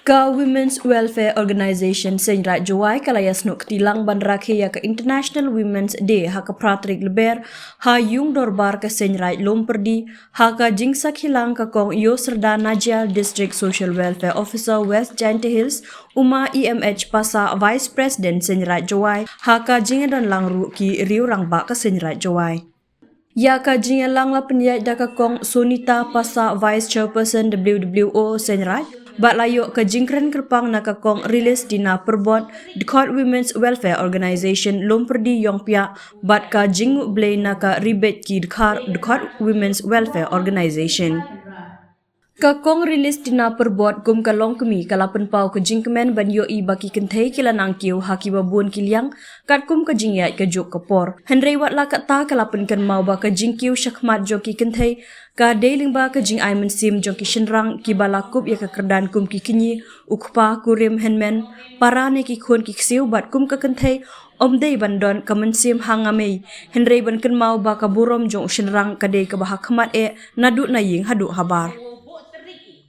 Ka Women's Welfare Organization Seinraij Jowai kalaya Snohktilang ban rakhe iaka International Women's Day haka pratrik leber ha yung dorbar ka Seinraij lomperdi haka jingsak hilang ka kong yo serda Najal District Social Welfare Officer West Jainti Hills Uma EMH pasa Vice President Seinraij Jowai haka jingadan langru ki riu rangba ka Seinraij Jowai. Ya ka jingalang la penyai daka kong Sonita pasa Vice Chairperson WWO Seinraij bat layuk ke jingkren kerpang nak kong rilis dina perbot Dekat Women's Welfare Organization lomperdi yong pia bat ka jingu blay naka ribet ki Dekat Women's Welfare Organization. Kakong rilis dina perbot gum kalong kemi kalapan pau ke jingkemen ban yoi baki kentai kilanang kiu haki babun kiliang kat kum ke jingyat ke juk kepor. Henry wat la kata kalapan kan mau ba ke jingkiu syakmat joki kentai ka deiling ba ke jing ai mensim joki shenrang ki balakup ya ke kerdan kum ki kinyi ukpa kurim henmen para ne ki khon ki ksiu bat kum ke kentai om dei bandon ka mensim hangamei Henry ban kan mau ba ka burom jong shenrang ka dei ka bahakmat nadu na ying hadu habar.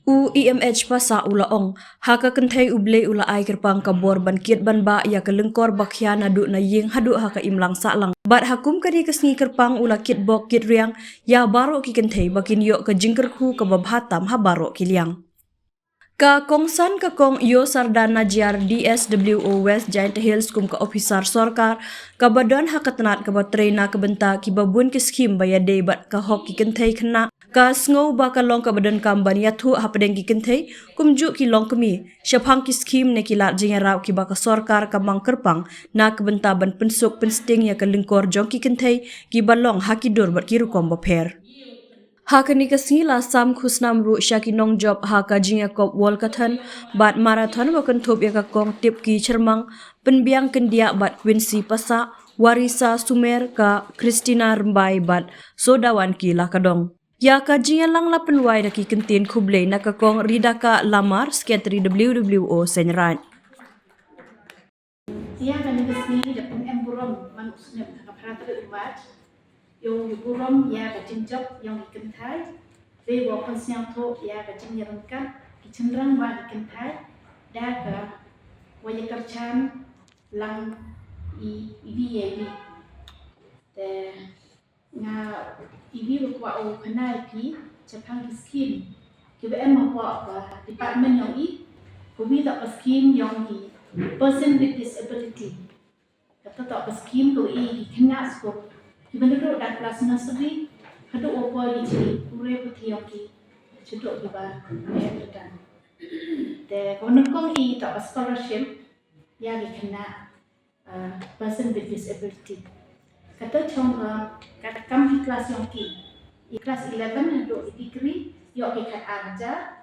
EMH pasa ulaong haka kentai ublei ula ai kerpang kabor ban kiet ban ba ya ke lengkor bakhya nadu na ying hadu haka imlang salang bat hakum kadi kesngi kerpang ula kiet bok kiet riang ya baro ki kentai bakin yok ke jingkerku ke babhatam ha baro kiliang. Ka kongsan ka kong yo sardana jiar DSWO West Jainti Hills kum ka officer sorkar ka badon haka tenat ka batrena ka benta ki babun ki skim baya dei bat ka hok ki kentai kena ka sngow ba ka long ka badan kamban ya thu hapadeng ki kentai kumju ki long kemi syapang ki skim ne ki lat jingarau ki ba ka sorkar ka mang kerpang na ka benta ban pensuk pensting ya ka lingkor jong ki kentai ki balong hakidur bat ki rukom baper. Haka ni kasngi la sam khusnam ru shakinong job haka jinga kop wall kathan bat marathon wakan thop ya ka kong tip ki chermang penbiang kendia bat Quincy pasa Warisa Sumer ka Christina Rembai bat sodawan ki la kadong. Ya ka jinga lang la penwai da ki kentin kublei na ka kong ridaka lamar sekretari WWO Seinraij. Ya kami kesini dapat emburom manusia ka pratrik umat. Yung burom ya ka jinjok yung ikentai ve wo konsyang tho ya ka jingrangkan kichenrang ba ikentai da ka waya karchan lang ibi te nga ibi kwa o kanai pi chapang skin ki be em ko ka department yung ko bi da skin yung ki person with disability kata ta skin ko kena sko Menurut dan kelas nursery, haduk apa ini pure putihyoki, cedok juga dan. Kalau nukong tak scholarship, ya dikena person with disability. Kata contoh, kata kami kelas yoki, kelas 11 haduk degree, yoki kat aja,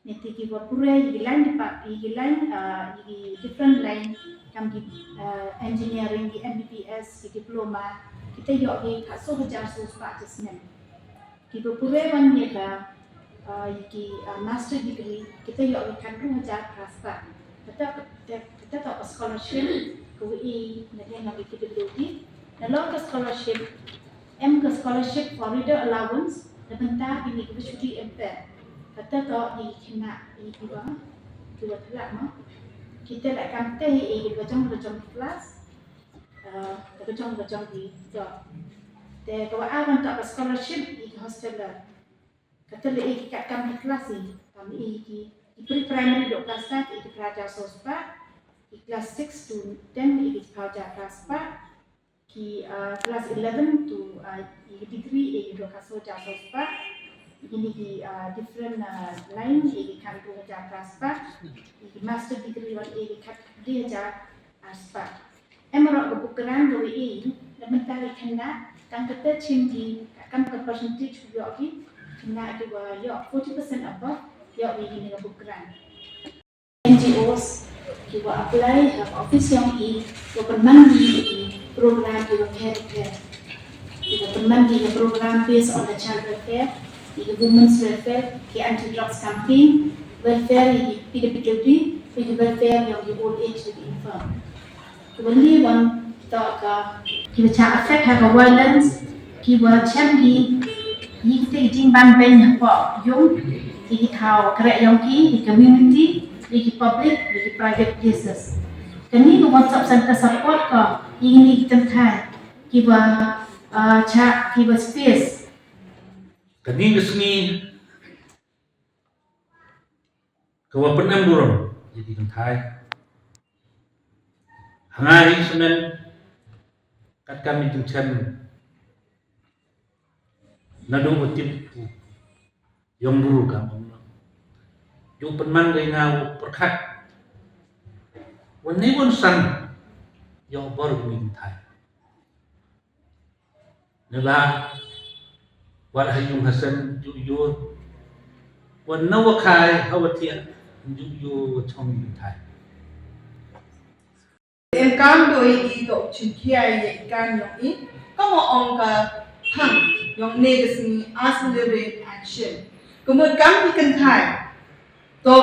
nanti kita pure line di line different line, kami engineering, di MBBS, di diploma. Kita yok di kaso hajar susah jasmen. Kita pura wan ye ka ki master degree kita yok di kandu hajar krasta. Kita tak scholarship ko nanti nak kita beli. Dalam ke scholarship ke scholarship for reader allowance bentar ini kita cuti empat. Kata tak di kena dua telak mah. Kita nak kantai di bajang kelas. Bajang di job. Te kalau awan tak scholarship di hostel lah. Kata le kat kami kelas ni, kami di primary dok kelas 1 di pelajar sospa, di kelas 6 to 10 di pelajar kelas 4, di kelas 11 to degree di dok pelajar sospa. Ini di different line di kan pelajar kelas 4, di master degree di kat dia ajar aspa. Emerald kebukaran dari ini, lementar kena kan kita cindi kan ke percentage yoki kena juga yok 40% above yok ini kebukaran. NGOs juga apply have office yang bermandi program juga care juga bermandi program based on the child welfare, juga women's welfare, ke anti drugs campaign, welfare di PWD, juga welfare yang di old age di infirm. Kemudian kita cakap efek harga violence, kita cakap kita jing ban ben apa, yung kita tahu kerja yang di community lagi public, lagi private places. Kani no WhatsApp center support ka ingin kita thai kiba chat kiba space. Kani gesni kawapan amburon jadi kentai. Hangai sunan kat kami jengcem nadu utip yang buru kamu. Yung penman gay ngau perkat. Wanai pun sang yang baru kentai. Nila walhayung hasan juyur wan nawakai hawatia juyu chong kentai. Em cam đôi ý độ chuyện kia ye can yong ý có một ông cả thằng yong negative accelerate action có một cam thì cần thay to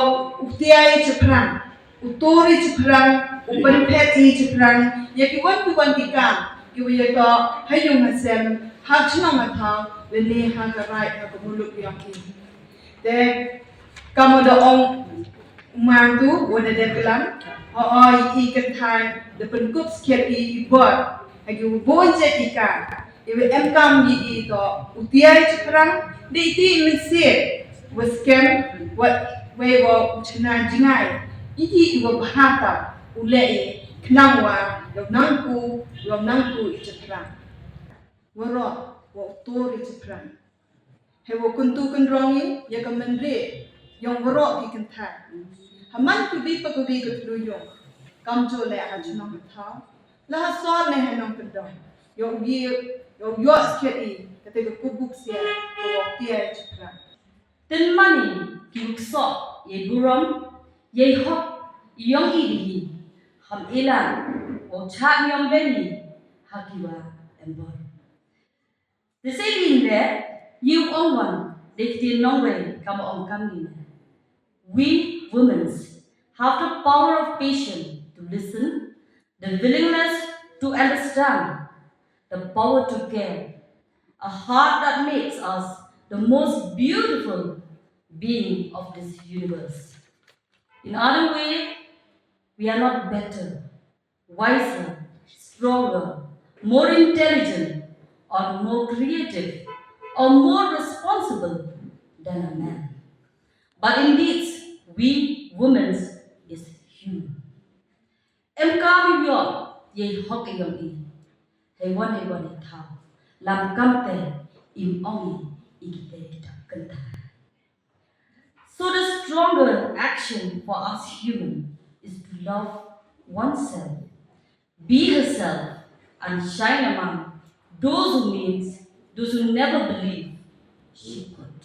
utiai cepran utori cepran upan pet i cepran ye ki wan ki cam ki ye to hay yung hasem ha chna ma tha le ne ha ka right ha ko muluk yong ý de kamu do ông mang tu wona de kelam i kan thai de pen kup sket i bot agi bon je i ka iwe em kam i to utiai chprang de ti min se was kem what we wo chna jingai i wo bahata ule i knangwa lo nang ku i chprang woro wo tori chprang he wo kuntu kan rongi ya kamendre yang woro ki kan thai haman tu bi pa ko bi ko tlu yong kam jo le ha chno ma tha la ha so ne ha nong kan dong yo yo sket i ta te ko buk sia ko wo ti ai chra Tin mani ki so ye burom ye hok yong i ham ilan o cha yong beni hakiwa embor. The same in there, you on one, they did no way come on coming. We women have the power of patience to listen, the willingness to understand, the power to care, a heart that makes us the most beautiful being of this universe. In other way, we are not better, wiser, stronger, more intelligent, or more creative, or more responsible than a man. But indeed, we women is human. Em kami yo ye hok yong i. He wan thao. Lam kamte im ongi ikite kita kenta. So the stronger action for us human is to love oneself, be herself, and shine among those who never believe she could.